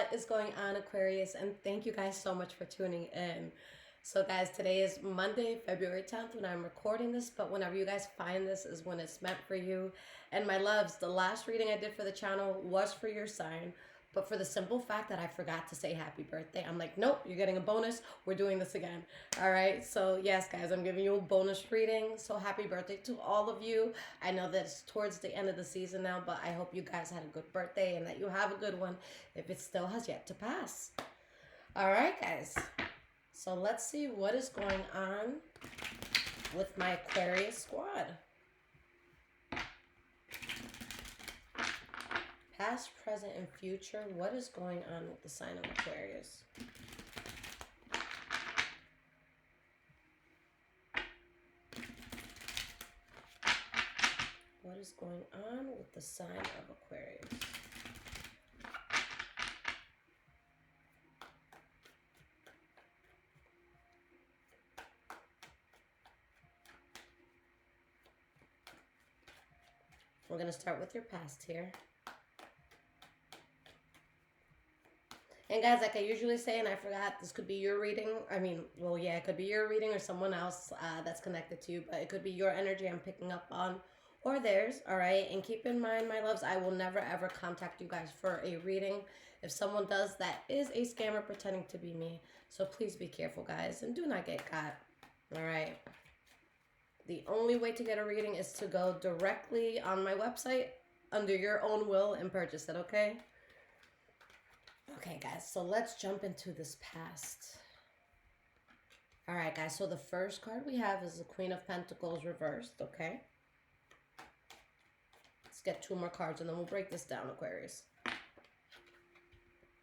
What is going on, Aquarius? And thank you guys so much for tuning in. So, guys, today is Monday, February 10th when I'm recording this, but whenever you guys find this is when it's meant for you. And my loves, the last reading I did for the channel was for your sign, but for the simple fact that I forgot to say happy birthday, I'm like, nope, you're getting a bonus. We're doing this again. All right. So, yes, guys, I'm giving you a bonus reading. So, happy birthday to all of you. I know that it's towards the end of the season now, but I hope you guys had a good birthday and that you have a good one if it still has yet to pass. All right, guys. So, let's see what is going on with my Aquarius squad. Past, present, and future. What is going on with the sign of Aquarius? What is going on with the sign of Aquarius? We're going to start with your past here. And guys, like I usually say, and I forgot, this could be your reading. I mean, well, yeah, it could be your reading or someone else that's connected to you, but it could be your energy I'm picking up on or theirs, all right? And keep in mind, my loves, I will never, ever contact you guys for a reading. If someone does, that is a scammer pretending to be me. So please be careful, guys, and do not get caught, all right? The only way to get a reading is to go directly on my website under your own will and purchase it, okay? Okay, guys, so let's jump into this past. All right, guys, so the first card we have is the Queen of Pentacles reversed, okay? Let's get two more cards, and then we'll break this down, Aquarius.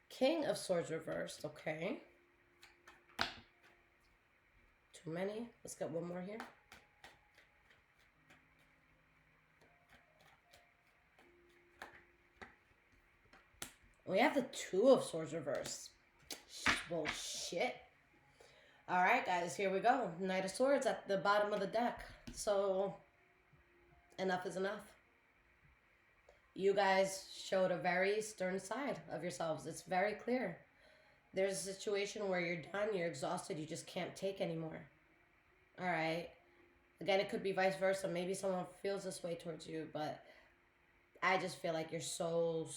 King of Swords reversed, okay? Too many. Let's get one more here. We have the Two of Swords reversed. Well, shit. All right, guys, here we go. Knight of Swords at the bottom of the deck. So, enough is enough. You guys showed a very stern side of yourselves. It's very clear. There's a situation where you're done, you're exhausted, you just can't take anymore. All right. Again, it could be vice versa. Maybe someone feels this way towards you, but I just feel like you're so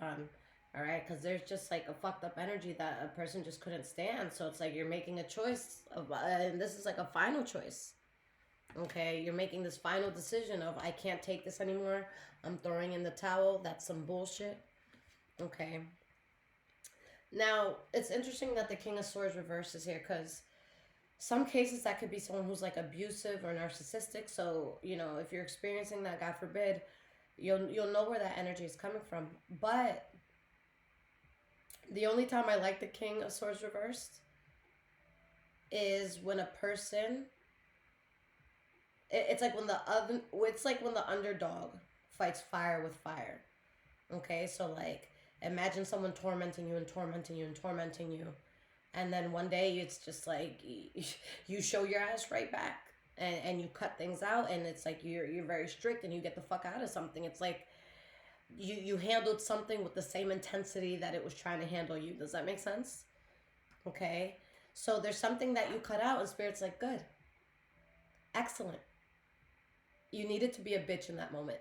done. All right, because there's just like a fucked up energy that a person just couldn't stand. So it's like you're making a choice of, and this is like a final choice. Okay, you're making this final decision of, I can't take this anymore. I'm throwing in the towel. That's some bullshit. Okay. Now, it's interesting that the King of Swords reverse is here, because some cases that could be someone who's like abusive or narcissistic. So, you know, if you're experiencing that, God forbid, you'll know where that energy is coming from. But the only time I like the King of Swords reversed is when a person, it's like when the underdog fights fire with fire. Okay, so like imagine someone tormenting you and tormenting you and tormenting you, and then one day it's just like you show your ass right back and you cut things out, and it's like you're very strict and you get the fuck out of something. It's like you handled something with the same intensity that it was trying to handle you. Does that make sense? Okay. So there's something that you cut out and Spirit's like, good. Excellent. You needed to be a bitch in that moment.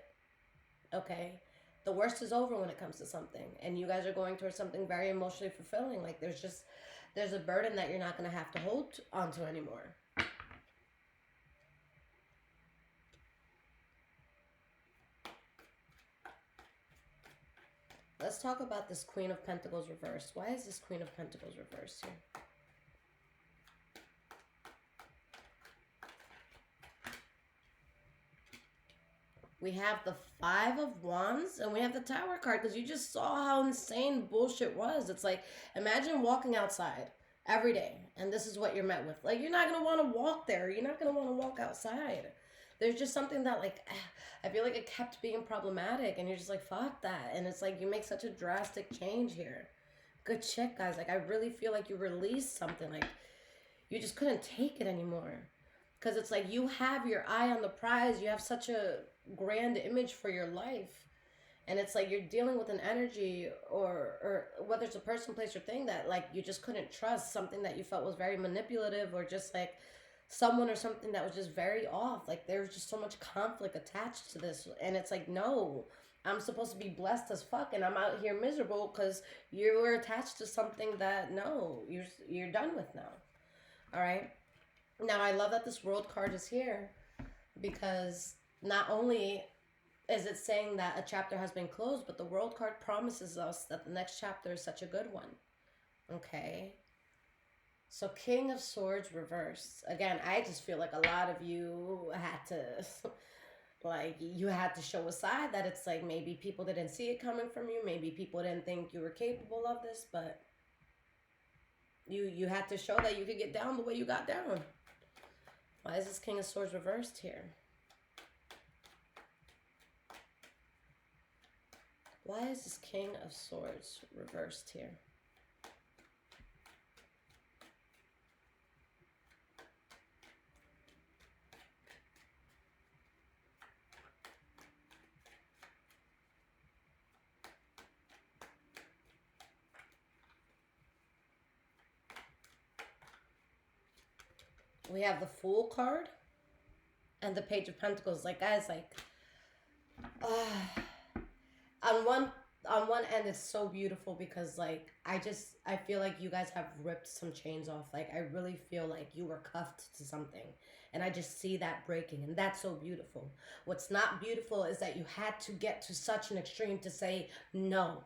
Okay. The worst is over when it comes to something. And you guys are going towards something very emotionally fulfilling. Like there's a burden that you're not going to have to hold onto anymore. Let's talk about this Queen of Pentacles reversed. Why is this Queen of Pentacles reversed here? We have the Five of Wands and we have the Tower card, because you just saw how insane bullshit was. It's like, imagine walking outside every day and this is what you're met with. Like, you're not going to want to walk there. You're not going to want to walk outside. There's just something that, like, I feel like it kept being problematic, and you're just like, fuck that. And it's like, you make such a drastic change here. Good shit, guys. Like, I really feel like you released something. Like, you just couldn't take it anymore. Because it's like you have your eye on the prize. You have such a grand image for your life. And it's like you're dealing with an energy, or whether it's a person, place, or thing that like you just couldn't trust, something that you felt was very manipulative, or just like someone or something that was just very off. Like there was just so much conflict attached to this. And it's like, no, I'm supposed to be blessed as fuck, and I'm out here miserable because you were attached to something that no, you're done with now. All right. Now I love that this world card is here, because not only is it saying that a chapter has been closed, but the world card promises us that the next chapter is such a good one. Okay. So King of Swords reversed. Again, I just feel like a lot of you had to like you had to show a side that it's like maybe people didn't see it coming from you, maybe people didn't think you were capable of this, but you had to show that you could get down the way you got down. Why is this King of Swords reversed here? Why is this King of Swords reversed here? We have the Fool card and the Page of Pentacles. Like, guys, like, on one end it's so beautiful, because like I feel like you guys have ripped some chains off. Like I really feel like you were cuffed to something, and I just see that breaking, and that's so beautiful. What's not beautiful is that you had to get to such an extreme to say, no,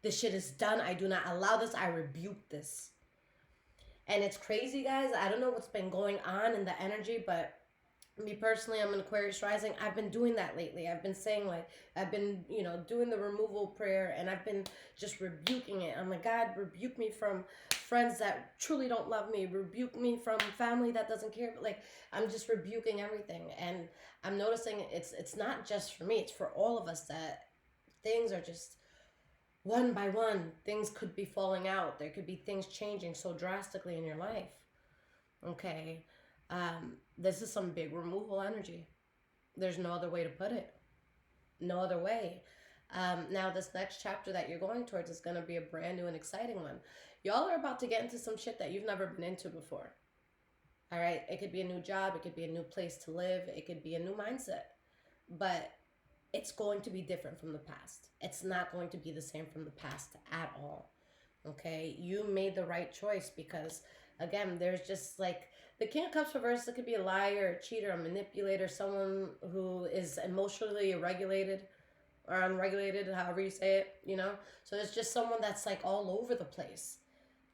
this shit is done. I do not allow this. I rebuke this. And it's crazy, guys. I don't know what's been going on in the energy, but me personally, I'm an Aquarius rising. I've been doing that lately. I've been saying, like, I've been, doing the removal prayer, and I've been just rebuking it. I'm like, God, rebuke me from friends that truly don't love me. Rebuke me from family that doesn't care. But like, I'm just rebuking everything. And I'm noticing it's not just for me. It's for all of us, that things are just one by one. Things could be falling out. There could be things changing so drastically in your life. Okay. This is some big removal energy. There's no other way to put it. No other way. Now this next chapter that you're going towards is going to be a brand new and exciting one. Y'all are about to get into some shit that you've never been into before. All right. It could be a new job. It could be a new place to live. It could be a new mindset, but it's going to be different from the past. It's not going to be the same from the past at all. Okay. You made the right choice, because again, there's just like, the King of Cups reversed, it could be a liar, a cheater, a manipulator, someone who is emotionally irregulated or unregulated, however you say it, So it's just someone that's like all over the place,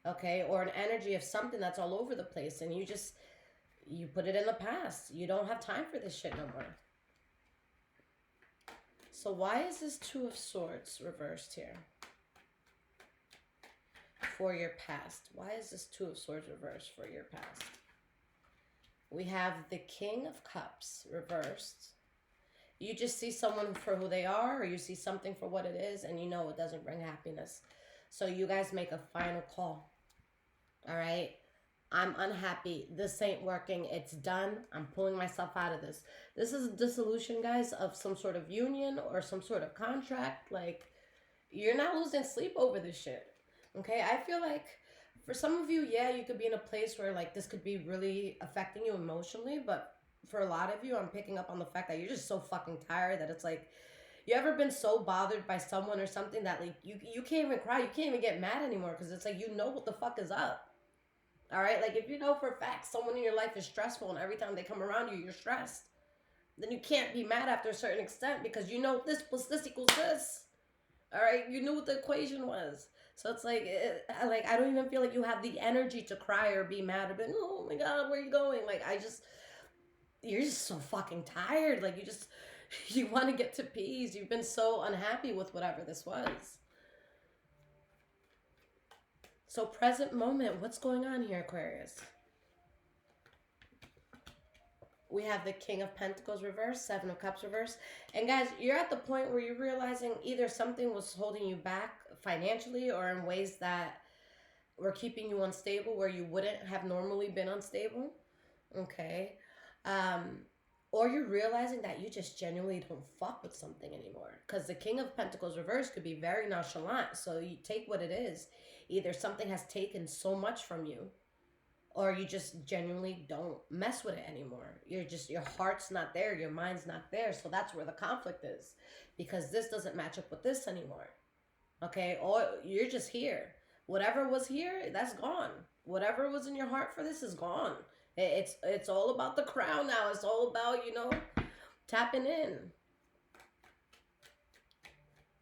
okay? Or an energy of something that's all over the place, and you put it in the past. You don't have time for this shit no more. So why is this Two of Swords reversed here? For your past. Why is this Two of Swords reversed for your past? We have the King of Cups reversed. You just see someone for who they are, or you see something for what it is, and you know it doesn't bring happiness. So you guys make a final call. All right? I'm unhappy. This ain't working. It's done. I'm pulling myself out of this. This is a dissolution, guys, of some sort of union or some sort of contract. Like, you're not losing sleep over this shit. Okay? I feel like for some of you, yeah, you could be in a place where like this could be really affecting you emotionally, but for a lot of you, I'm picking up on the fact that you're just so fucking tired that it's like, you ever been so bothered by someone or something that like you can't even cry, you can't even get mad anymore, because it's like you know what the fuck is up. All right, like if you know for a fact someone in your life is stressful, and every time they come around you, you're stressed, then you can't be mad after a certain extent, because you know this plus this equals this. All right, you knew what the equation was. So it's like, I don't even feel like you have the energy to cry or be mad or be, oh my God, where are you going? Like, you're just so fucking tired. Like, you want to get to peace. You've been so unhappy with whatever this was. So present moment, what's going on here, Aquarius? We have the King of Pentacles reversed, Seven of Cups reversed. And guys, you're at the point where you're realizing either something was holding you back financially, or in ways that were keeping you unstable where you wouldn't have normally been unstable. Okay. or you're realizing that you just genuinely don't fuck with something anymore. Because the King of Pentacles reverse could be very nonchalant. So you take what it is. Either something has taken so much from you, or you just genuinely don't mess with it anymore. Your heart's not there, your mind's not there. So that's where the conflict is. Because this doesn't match up with this anymore. Okay? Or you're just here. Whatever was here, that's gone. Whatever was in your heart for this is gone. It's all about the crown now. It's all about, you know, tapping in.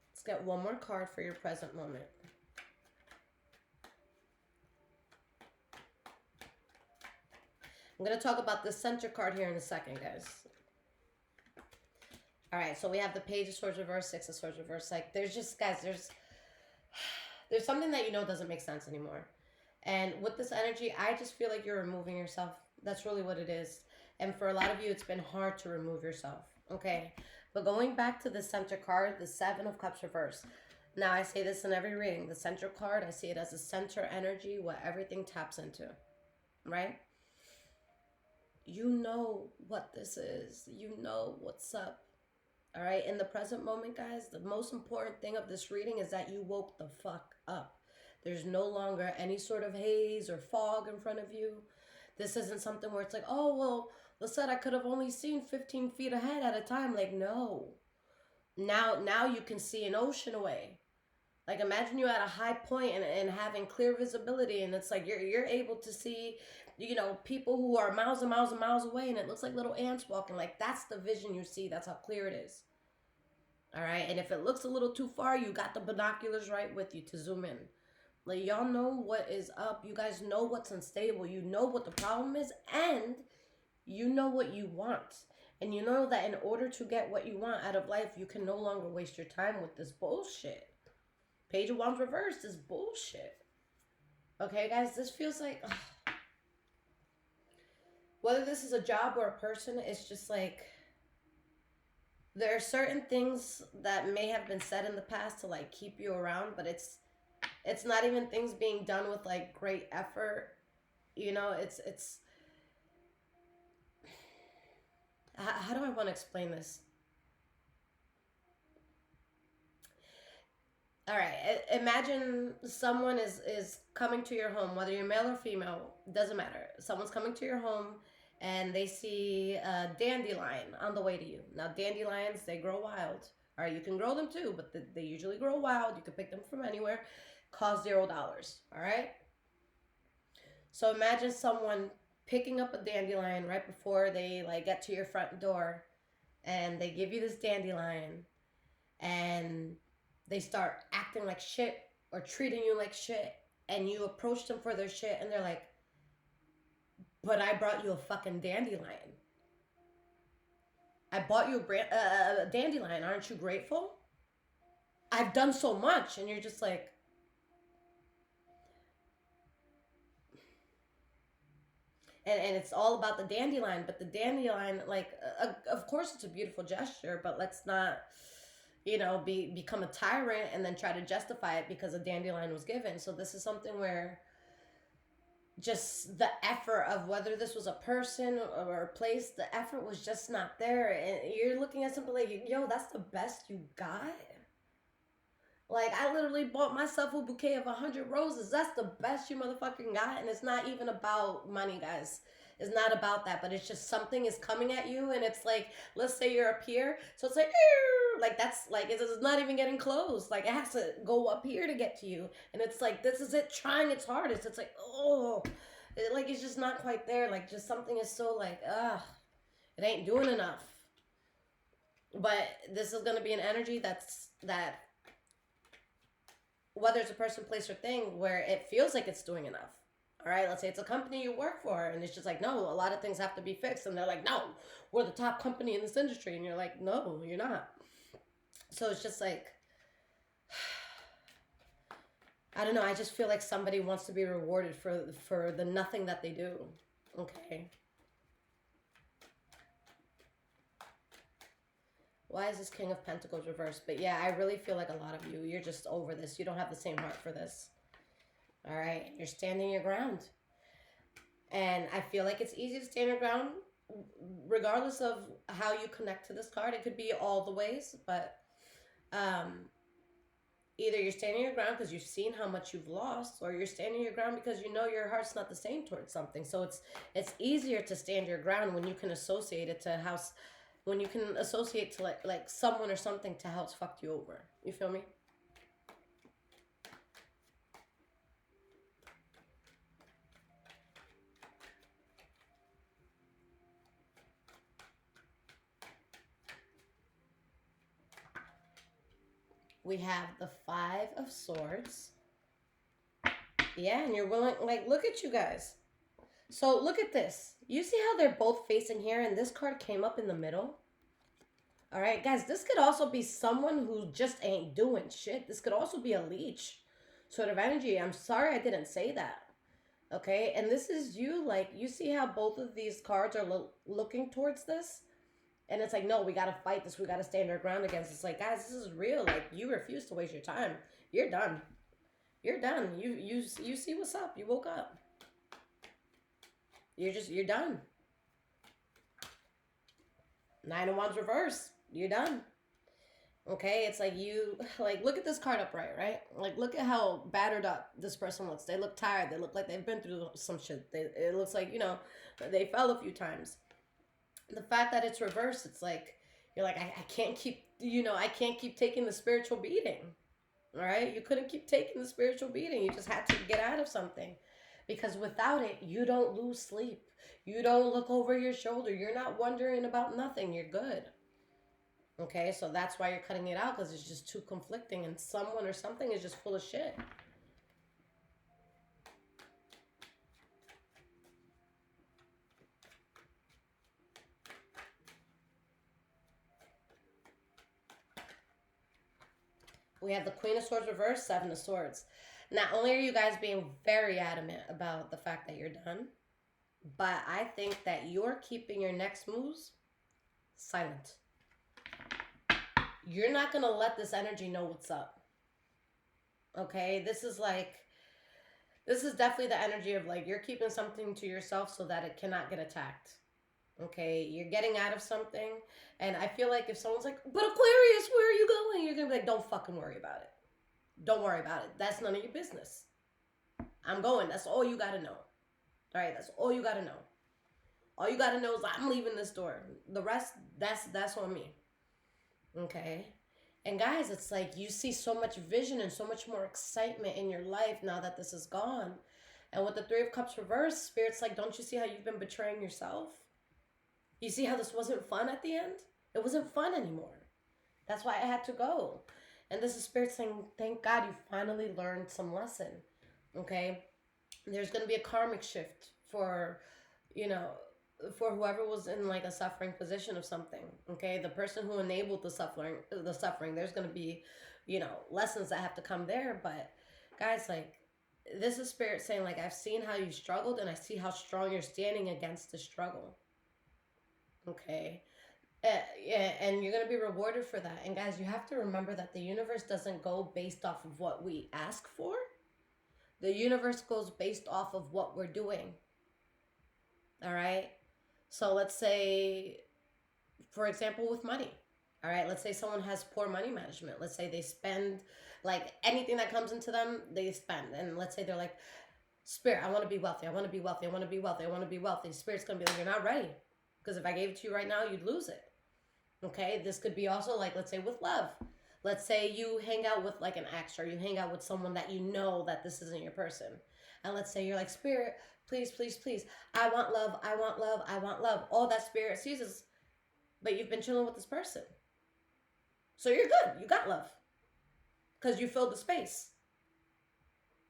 Let's get one more card for your present moment. I'm going to talk about the center card here in a second, guys. All right, so we have the Page of Swords reverse, Six of Swords reverse. Like, there's just, guys, there's something that you know doesn't make sense anymore. And with this energy, I just feel like you're removing yourself. That's really what it is. And for a lot of you, it's been hard to remove yourself. Okay. But going back to the center card, the Seven of Cups reverse. Now, I say this in every reading. The center card, I see it as a center energy, what everything taps into. Right? You know what this is. You know what's up. All right? In the present moment, guys, the most important thing of this reading is that you woke the fuck up. There's no longer any sort of haze or fog in front of you. This isn't something where it's like, oh, well, Lisette, I could have only seen 15 feet ahead at a time. Like, no. Now you can see an ocean away. Like, imagine you at a high point and having clear visibility, and it's like you're able to see, you know, people who are miles and miles and miles away, and it looks like little ants walking. Like, that's the vision you see. That's how clear it is. All right? And if it looks a little too far, you got the binoculars right with you to zoom in. Like, y'all know what is up. You guys know what's unstable. You know what the problem is. And you know what you want. And you know that in order to get what you want out of life, you can no longer waste your time with this bullshit. Page of Wands reversed is bullshit. Okay, guys? This feels like... Ugh. Whether this is a job or a person, it's just like... There are certain things that may have been said in the past to, like, keep you around, but it's not even things being done with, like, great effort. You know, it's how do I want to explain this? All right, imagine someone is coming to your home, whether you're male or female, doesn't matter. Someone's coming to your home and they see a dandelion on the way to you. Now, dandelions, they grow wild. All right, you can grow them too, but they usually grow wild. You can pick them from anywhere. Cost $0. All right? So imagine someone picking up a dandelion right before they, like, get to your front door, and they give you this dandelion, and they start acting like shit or treating you like shit, and you approach them for their shit, and they're like, but I brought you a fucking dandelion. I bought you a dandelion. Aren't you grateful? I've done so much. And you're just like... And it's all about the dandelion. But the dandelion, like, of course it's a beautiful gesture, but let's not, you know, become a tyrant and then try to justify it because a dandelion was given. So this is something where just the effort of whether this was a person or a place, the effort was just not there. And you're looking at something like, yo, that's the best you got? Like, I literally bought myself a bouquet of 100 roses. That's the best you motherfucking got. And it's not even about money, guys. It's not about that. But it's just something is coming at you. And it's like, let's say you're up here. So it's like that's like, it's not even getting close. Like, it has to go up here to get to you. And it's like, this is it trying its hardest. It's like, oh, like, it's just not quite there. Like, just something is so like, it ain't doing enough. But this is going to be an energy that whether it's a person, place, or thing, where it feels like it's doing enough. All right, let's say it's a company you work for, and it's just like, no, a lot of things have to be fixed. And they're like, no, we're the top company in this industry. And you're like, no, you're not. So it's just like, I don't know. I just feel like somebody wants to be rewarded for the nothing that they do. Okay. Why is this King of Pentacles reversed? But yeah, I really feel like a lot of you, you're just over this. You don't have the same heart for this. All right? You're standing your ground. And I feel like it's easy to stand your ground regardless of how you connect to this card, it could be all the ways, but um, either you're standing your ground because you've seen how much you've lost, or you're standing your ground because you know your heart's not the same towards something. So it's easier to stand your ground when you can associate it to how, when you can associate to like someone or something to how it's fucked you over. You feel me? We have the Five of Swords. Yeah, and you're willing, like, look at you guys. So look at this. You see how they're both facing here, and this card came up in the middle? All right, guys, this could also be someone who just ain't doing shit. This could also be a leech sort of energy. I'm sorry I didn't say that. Okay, and this is you, like, you see how both of these cards are looking towards this? And it's like, no, we got to fight this. We got to stand our ground against. It's like, guys, this is real. Like, you refuse to waste your time. You're done. You're done. You see what's up. You woke up. You're done. Nine of Wands reverse. You're done. Okay, it's like you, like, look at this card upright, right? Like, look at how battered up this person looks. They look tired. They look like they've been through some shit. It looks like, you know, they fell a few times. The fact that it's reversed, it's like, you're like, I can't keep, you know, I can't keep taking the spiritual beating. All right? You couldn't keep taking the spiritual beating. You just had to get out of something. Because without it, you don't lose sleep. You don't look over your shoulder. You're not wondering about nothing. You're good. Okay, so that's why you're cutting it out, because it's just too conflicting, and someone or something is just full of shit. We have the Queen of Swords reversed, Seven of Swords. Not only are you guys being very adamant about the fact that you're done, but I think that you're keeping your next moves silent. You're not going to let this energy know what's up. Okay? This is definitely the energy of, like, you're keeping something to yourself so that it cannot get attacked. Okay? You're getting out of something. And I feel like if someone's like, but Aquarius, where are you going? You're going to be like, don't fucking worry about it. Don't worry about it. That's none of your business. I'm going. That's all you got to know. All right? That's all you got to know. All you got to know is I'm leaving this door. The rest, that's on me. Okay? And guys, it's like you see so much vision and so much more excitement in your life now that this is gone. And with the Three of Cups reversed, Spirit's like, don't you see how you've been betraying yourself? You see how this wasn't fun at the end? It wasn't fun anymore. That's why I had to go. And this is Spirit saying, thank God you finally learned some lesson. Okay? There's going to be a karmic shift for, you know, for whoever was in, like, a suffering position of something. Okay? The person who enabled the suffering, there's going to be, you know, lessons that have to come there. But guys, like, this is Spirit saying, like, I've seen how you struggled, and I see how strong you're standing against the struggle. Okay? Yeah, and you're going to be rewarded for that. And guys, you have to remember that the universe doesn't go based off of what we ask for. The universe goes based off of what we're doing. All right? So let's say, for example, with money. All right? Let's say someone has poor money management. Let's say they spend, like, anything that comes into them, they spend. And let's say they're like, Spirit, I want to be wealthy. I want to be wealthy. I want to be wealthy. I want to be wealthy. Spirit's going to be like, you're not ready. Because if I gave it to you right now, you'd lose it. Okay? This could be also, like, let's say with love. Let's say you hang out with, like, an ex, or you hang out with someone that you know that this isn't your person. And let's say you're like, Spirit, please, please, please. I want love. I want love. I want love. All that Spirit sees is, but you've been chilling with this person. So you're good. You got love. Because you filled the space.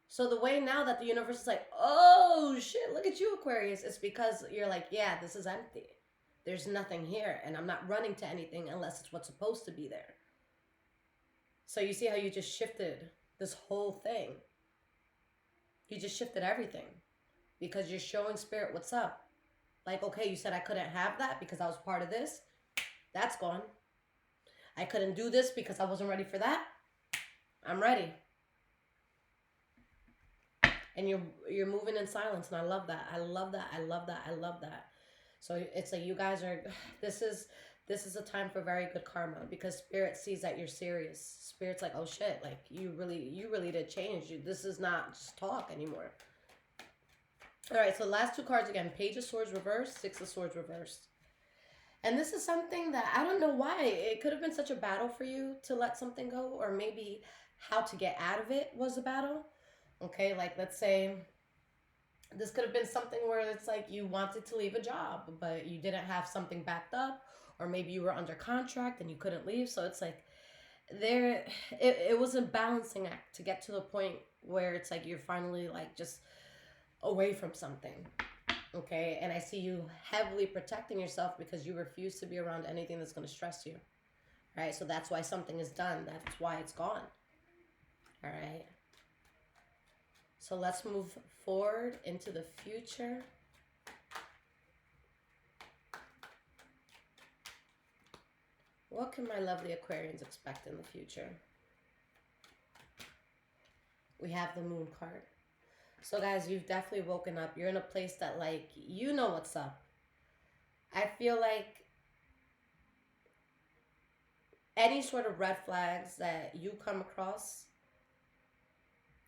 So the way now that the universe is like, oh, shit, look at you, Aquarius. It's because you're like, yeah, this is empty. There's nothing here. And I'm not running to anything unless it's what's supposed to be there. So you see how you just shifted this whole thing. You just shifted everything. Because you're showing Spirit what's up. Like, okay, you said I couldn't have that because I was part of this. That's gone. I couldn't do this because I wasn't ready for that. I'm ready. And you're moving in silence, and I love that. I love that. I love that. I love that. So it's like you guys are, this is, this is a time for very good karma because spirit sees that you're serious. Spirit's like, oh shit, like you really did change. This is not just talk anymore. All right, so the last two cards again, Page of Swords reversed, Six of Swords reversed. And this is something that I don't know why. It could have been such a battle for you to let something go, or maybe how to get out of it was a battle. Okay, like let's say this could have been something where it's like you wanted to leave a job, but you didn't have something backed up, or maybe you were under contract and you couldn't leave. So it's like it was a balancing act to get to the point where it's like you're finally like just away from something. Okay, and I see you heavily protecting yourself because you refuse to be around anything that's going to stress you. Right, so that's why something is done. That's why it's gone. All right. So let's move forward into the future. What can my lovely Aquarians expect in the future? We have the Moon card. So guys, you've definitely woken up. You're in a place that like, you know what's up. I feel like any sort of red flags that you come across,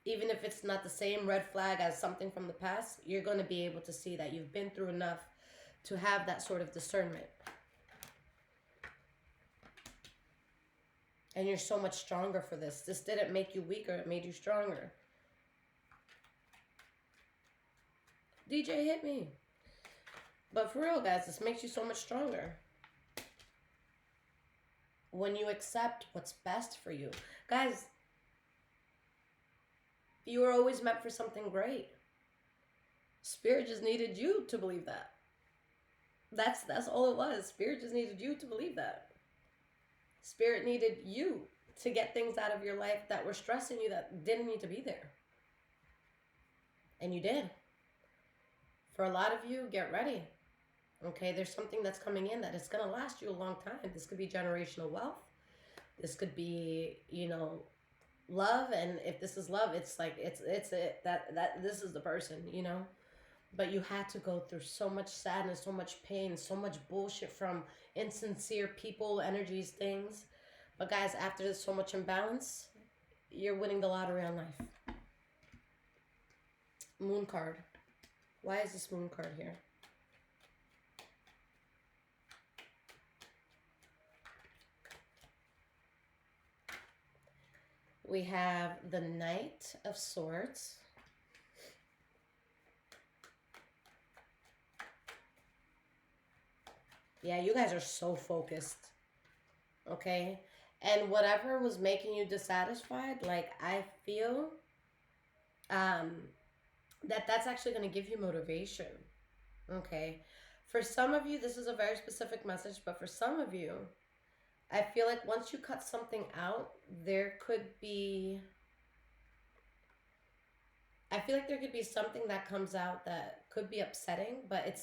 even if it's not the same red flag as something from the past, you're going to be able to see that you've been through enough to have that sort of discernment. And you're so much stronger for this. This didn't make you weaker, it made you stronger. DJ hit me. But for real, guys, this makes you so much stronger. When you accept what's best for you. Guys, you were always meant for something great. Spirit just needed you to believe that. That's all it was. Spirit just needed you to believe that. Spirit needed you to get things out of your life that were stressing you that didn't need to be there. And you did. For a lot of you, get ready. Okay, there's something that's coming in that is going to last you a long time. This could be generational wealth. This could be, you know, love. And if this is love, it's like, it's it, that this is the person, you know. But you had to go through so much sadness, so much pain, so much bullshit from insincere people, energies, things. But guys, after there's so much imbalance, you're winning the lottery on life. Moon card. Why is this Moon card here? We have the Knight of Swords. Yeah, you guys are so focused. Okay? And whatever was making you dissatisfied, like, I feel that's actually going to give you motivation. Okay? For some of you, this is a very specific message, but for some of you, I feel like once you cut something out, there could be... I feel like there could be something that comes out that could be upsetting, but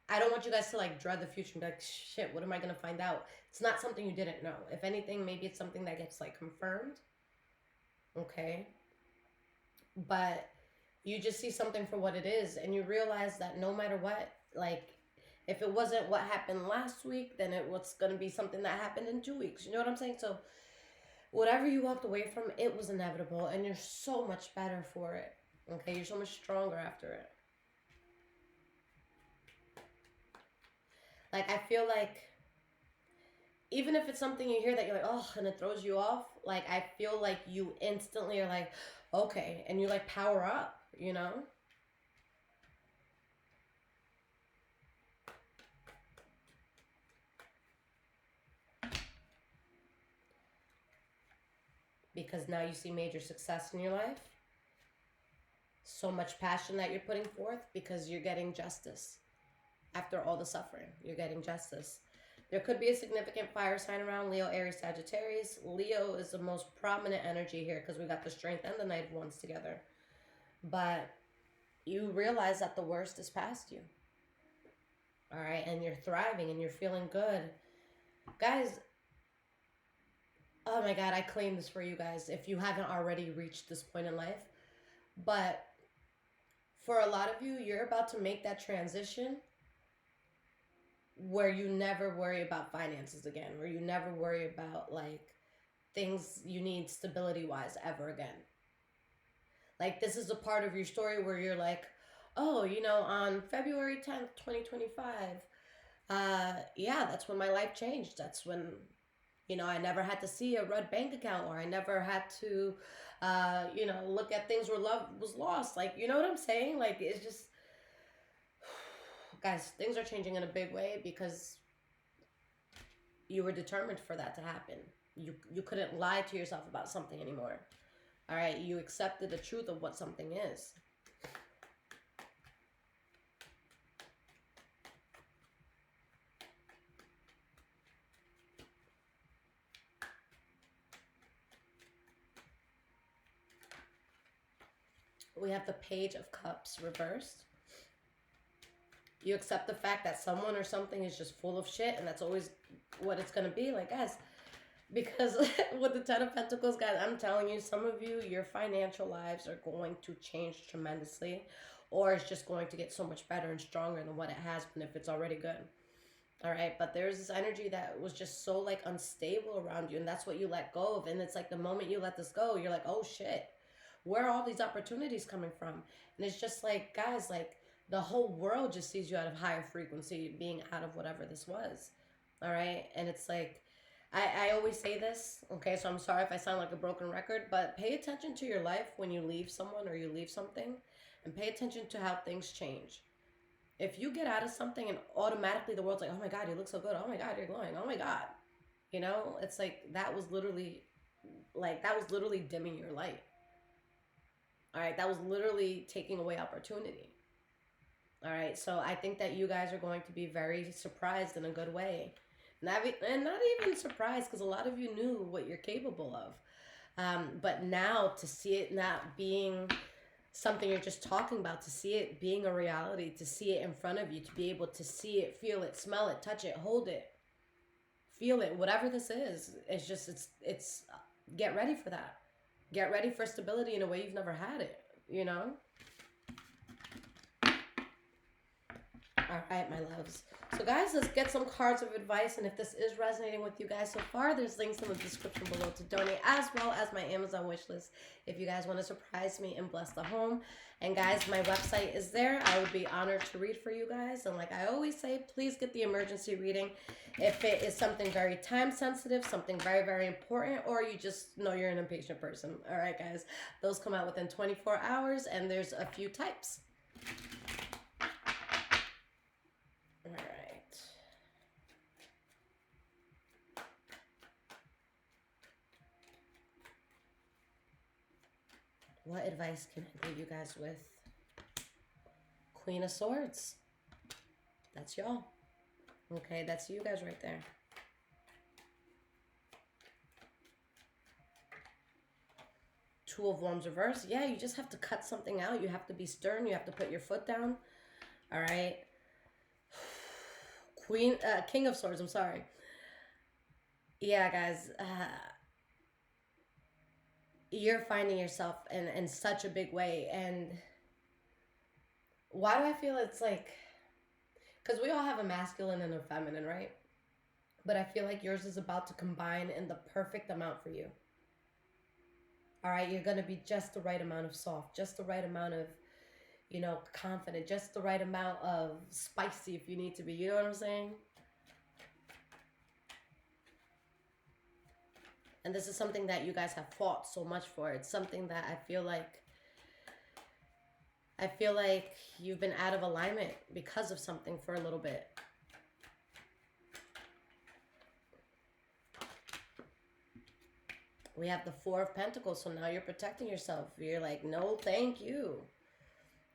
I don't want you guys to like dread the future and be like, shit, what am I going to find out? It's not something you didn't know. If anything, maybe it's something that gets like confirmed. Okay. But you just see something for what it is and you realize that no matter what, like if it wasn't what happened last week, then it was going to be something that happened in 2 weeks. You know what I'm saying? So whatever you walked away from, it was inevitable and you're so much better for it. Okay. You're so much stronger after it. Like, I feel like, even if it's something you hear that you're like, oh, and it throws you off, like, I feel like you instantly are like, okay, and you, like, power up, you know? Because now you see major success in your life. So much passion that you're putting forth because you're getting justice. After all the suffering, you're getting justice. There could be a significant fire sign around Leo, Aries, Sagittarius. Leo is the most prominent energy here because we got the Strength and the Knight of Wands together. But you realize that the worst is past you. All right, and you're thriving and you're feeling good. Guys, oh my God, I claim this for you guys if you haven't already reached this point in life. But for a lot of you, you're about to make that transition where you never worry about finances again, where you never worry about like things you need stability wise ever again. Like, this is a part of your story where you're like, oh, you know, on February 10th, 2025, yeah, that's when my life changed. That's when, you know, I never had to see a red bank account, or I never had to, you know, look at things where love was lost. Like, you know what I'm saying? Like, it's just, guys, things are changing in a big way because you were determined for that to happen. You couldn't lie to yourself about something anymore. All right, you accepted the truth of what something is. We have the Page of Cups reversed. You accept the fact that someone or something is just full of shit, and that's always what it's going to be. Like, guys, because with the Ten of Pentacles, guys, I'm telling you, some of you, your financial lives are going to change tremendously, or it's just going to get so much better and stronger than what it has been if it's already good. All right, but there's this energy that was just so like unstable around you, and that's what you let go of. And it's like the moment you let this go, you're like, oh shit, where are all these opportunities coming from? And it's just like, guys, like the whole world just sees you out of higher frequency, being out of whatever this was. All right, and it's like, I always say this, okay, so I'm sorry if I sound like a broken record, but pay attention to your life when you leave someone or you leave something, and pay attention to how things change. If you get out of something and automatically the world's like, oh my God, you look so good. Oh my God, you're glowing. Oh my God. You know, it's like that was literally dimming your light. All right, that was literally taking away opportunity. All right, so I think that you guys are going to be very surprised in a good way. Not even surprised, because a lot of you knew what you're capable of. But now to see it not being something you're just talking about, to see it being a reality, to see it in front of you, to be able to see it, feel it, smell it, touch it, hold it, feel it, whatever this is, it's just, it's get ready for that. Get ready for stability in a way you've never had it, you know? All right, my loves. So guys, let's get some cards of advice, and if this is resonating with you guys so far, there's links in the description below to donate, as well as my Amazon wishlist if you guys want to surprise me and bless the home. And guys, my website is there. I would be honored to read for you guys. And like I always say, please get the emergency reading if it is something very time sensitive, something very, very important, or you just know you're an impatient person. All right, guys, those come out within 24 hours, and there's a few types. All right. What advice can I leave you guys with? Queen of Swords. That's y'all. Okay, that's you guys right there. Two of Wands reverse. Yeah, you just have to cut something out. You have to be stern. You have to put your foot down. All right. King of Swords, I'm sorry. Yeah, guys. You're finding yourself in such a big way. And why do I feel it's like, because we all have a masculine and a feminine, right? But I feel like yours is about to combine in the perfect amount for you. All right, you're going to be just the right amount of soft, just the right amount of, you know, confident, just the right amount of spicy if you need to be. You know what I'm saying? And this is something that you guys have fought so much for. It's something that I feel like you've been out of alignment because of something for a little bit. We have the Four of Pentacles, so now you're protecting yourself. You're like, no, thank you.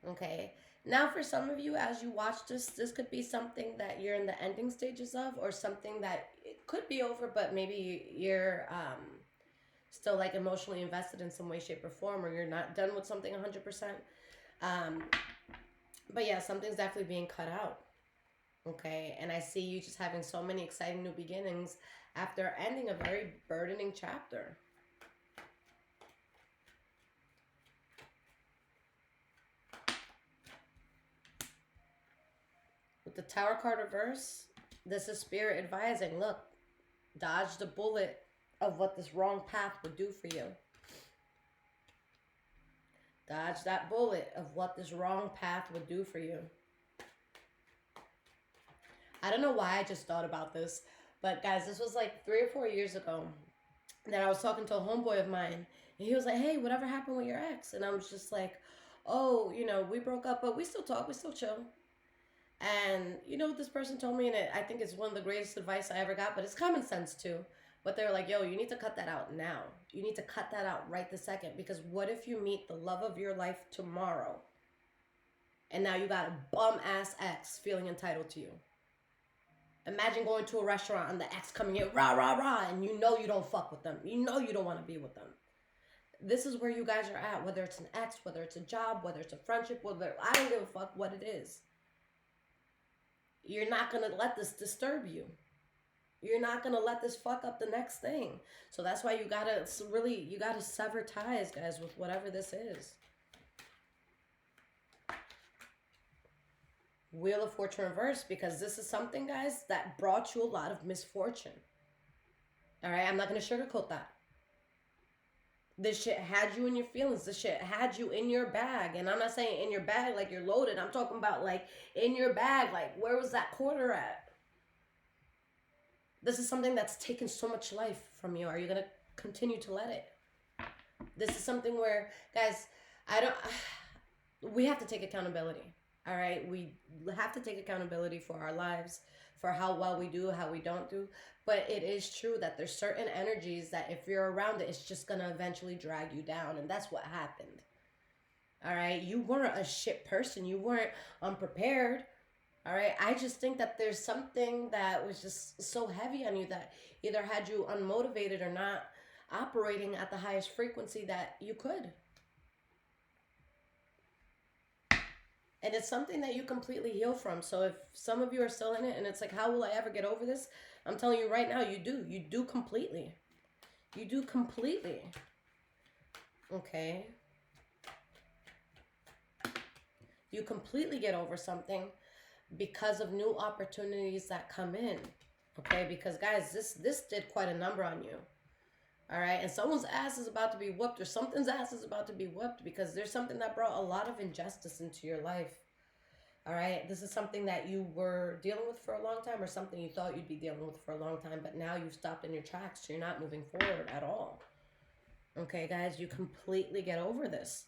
Okay. Now, for some of you, as you watch this, this could be something that you're in the ending stages of, or something that it could be over, but maybe you're still like emotionally invested in some way, shape, or form, or you're not done with something 100%. But yeah, something's definitely being cut out. Okay. And I see you just having so many exciting new beginnings after ending a very burdening chapter. the Tower card reverse, this is Spirit advising, look, dodge the bullet of what this wrong path would do for you. Dodge that bullet of what this wrong path would do for you. I don't know why I just thought about this, but guys, this was like 3 or 4 years ago that I was talking to a homeboy of mine, and he was like, hey, whatever happened with your ex? And I was just like, oh, you know, we broke up, but we still talk, we still chill. And you know what this person told me, and I think it's one of the greatest advice I ever got, but it's common sense too. But they're like, yo, you need to cut that out now. You need to cut that out right this second, because what if you meet the love of your life tomorrow, and now you got a bum-ass ex feeling entitled to you? Imagine going to a restaurant and the ex coming in, rah, rah, rah, and you know you don't fuck with them. You know you don't want to be with them. This is where you guys are at, whether it's an ex, whether it's a job, whether it's a friendship, whether, I don't give a fuck what it is. You're not going to let this disturb you. You're not going to let this fuck up the next thing. So that's why you got to really, you got to sever ties, guys, with whatever this is. Wheel of Fortune reverse, because this is something, guys, that brought you a lot of misfortune. All right, I'm not going to sugarcoat that. This shit had you in your feelings. This shit had you in your bag. And I'm not saying in your bag like you're loaded. I'm talking about like in your bag, like where was that quarter at? This is something that's taken so much life from you. Are you going to continue to let it? This is something where, guys, we have to take accountability. All right, we have to take accountability for our lives, for how well we do, how we don't do. But it is true that there's certain energies that if you're around it, it's just going to eventually drag you down. And that's what happened. All right, you weren't a shit person. You weren't unprepared. All right, I just think that there's something that was just so heavy on you that either had you unmotivated or not operating at the highest frequency that you could. And it's something that you completely heal from. So if some of you are still in it and it's like, how will I ever get over this? I'm telling you right now, you do. You do completely. You do completely. Okay. You completely get over something because of new opportunities that come in. Okay, because guys, this did quite a number on you. All right, and someone's ass is about to be whooped, or something's ass is about to be whooped, because there's something that brought a lot of injustice into your life. All right, this is something that you were dealing with for a long time, or something you thought you'd be dealing with for a long time, but now you've stopped in your tracks, so you're not moving forward at all. Okay, guys, you completely get over this.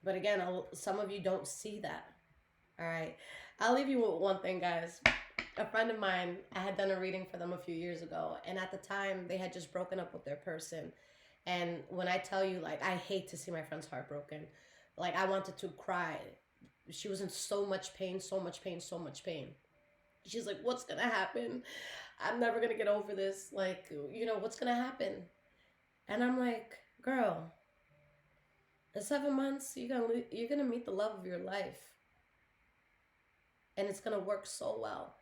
But again, some of you don't see that. All right, I'll leave you with one thing, guys. A friend of mine, I had done a reading for them a few years ago, and at the time, they had just broken up with their person. And when I tell you, like, I hate to see my friend's heartbroken. Like, I wanted to cry. She was in so much pain, so much pain, so much pain. She's like, what's going to happen? I'm never going to get over this. Like, you know, what's going to happen? And I'm like, girl, in 7 months, you're gonna meet the love of your life. And it's going to work so well.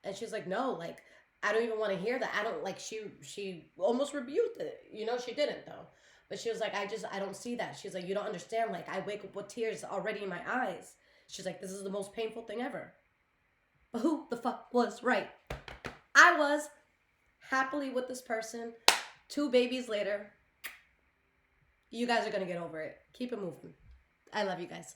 And she's like, no, like, I don't even want to hear that. I don't, like, she almost rebuked it. You know, she didn't, though. But she was like, I don't see that. She's like, you don't understand. Like, I wake up with tears already in my eyes. She's like, this is the most painful thing ever. But who the fuck was right? I was happily with this person. 2 babies later. You guys are going to get over it. Keep it moving. I love you guys.